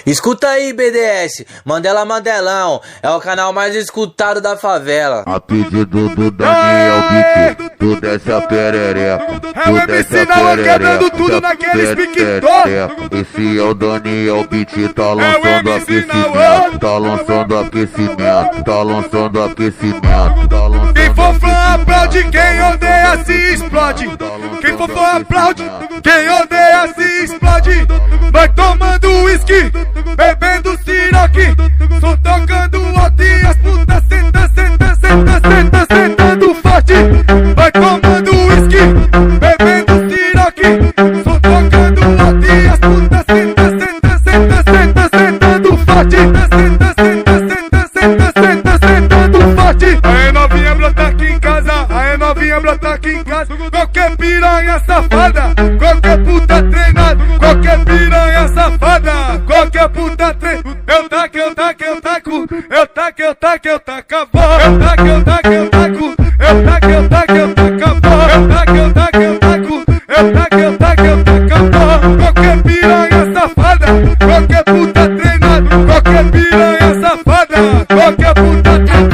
Escuta aí, BDS, Mandela Mandelão, é o canal mais escutado da favela. A pedido do Daniel Beat, tu desce a perereca. É o MC Naua quebrando tudo naqueles piquetó. Esse é o Daniel Beat, tá lançando aquecimento. Tá lançando aquecimento, tá lançando aquecimento, tá lançando. Quem for fã aplaude, quem odeia se explode. Quem for fã aplaude, quem odeia se explode. Vai tomando uísque, bebendo siroque, só tocando alto e as putas senta, senta, senta, senta, sentando forte. Vai tomando uísque, bebendo siroque, só tocando alto e as putas senta, senta, senta, senta, sentando forte. Senta, senta, senta, senta, senta, sentando forte. Aê novinha brota aqui em casa, aê novinha brota aqui em casa. Qualquer piranha safada, qualquer puta treinada, qualquer piranha safada, qualquer puta treinada. Eu taco, eu taco, eu taco, eu taco, eu taco, eu taco a bola. Eu taco, eu taco, eu taco, eu taco, eu taco, eu taco a bola. Eu taco, eu taco, eu taco, eu taco, eu taco, eu taco a bola. Qualquer piranha safada, qualquer puta treinada, qualquer piranha safada, qualquer puta treinada.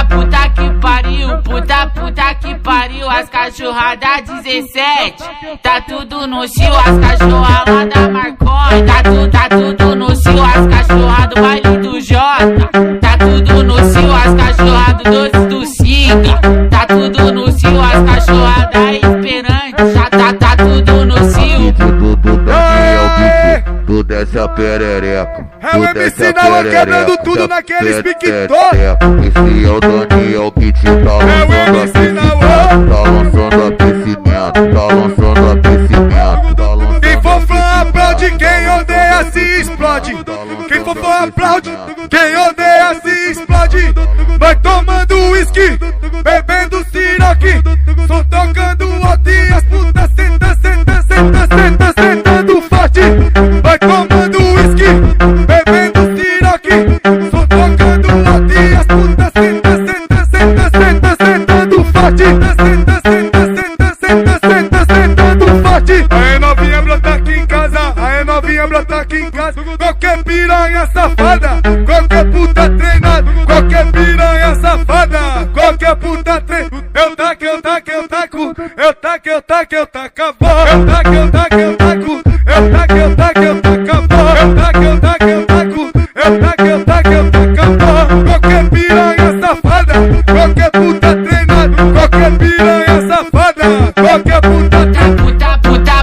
Puta que pariu, puta que pariu, as cachorradas 17, tá tudo no cio, as cachorras lá da Marconi, tá tudo no cio, as cachorras do baile do Jota, tá tudo no cio, as cachorras do doce do Siga, tá tudo no cio, as cachorras da Esperante, já tá tudo no cio. Pedido do Daniel Beat, tu desce a perereca. É o MC Naua quebrando tudo naqueles piquetó. Esse é o Daniel Beat, tá lançando aquecimento, tá lançando aquecimento, tá lançando. Quem for fã aplaude, quem odeia se explode. Quem for fã aplaude, quem odeia se explode. Vai tomando uísque, bebendo siroque, só tocando alto e as putas senta, senta, senta, senta, sentando forte. Vai tomando uísque, bebendo siroque, só tocando alto e as putas senta, senta, senta, senta, sentando forte. Senta, senta, senta, senta, senta, sentando forte. Aê novinha brota aqui em casa, aê novinha brota aqui em casa. Qualquer piranha safada, qualquer puta treinada, qualquer piranha safada, qualquer puta treinada. Eu taco, eu taco, eu taco, eu taco, eu taco, eu taco a bola. Eu taco, eu taco, eu taco, eu taco, eu taco, eu taco a bola. Eu taco, eu taco, eu taco, eu taco, eu taco, eu taco a bola. Qualquer piranha safada, qualquer puta treinada, qualquer piranha safada, qualquer puta treinada.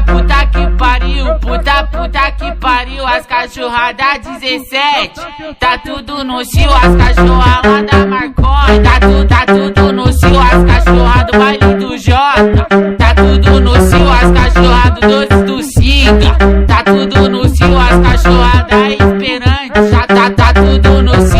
Puta que pariu, puta que pariu, as cachorradas 17, tá tudo no cio, as cachorras lá da Marconi, tá tudo no cio, as cachorras do baile do Jota, tá tudo no cio, as cachorras do doce do Siga, tá tudo no cio, as cachorras da Esperante, já tá tudo no cio.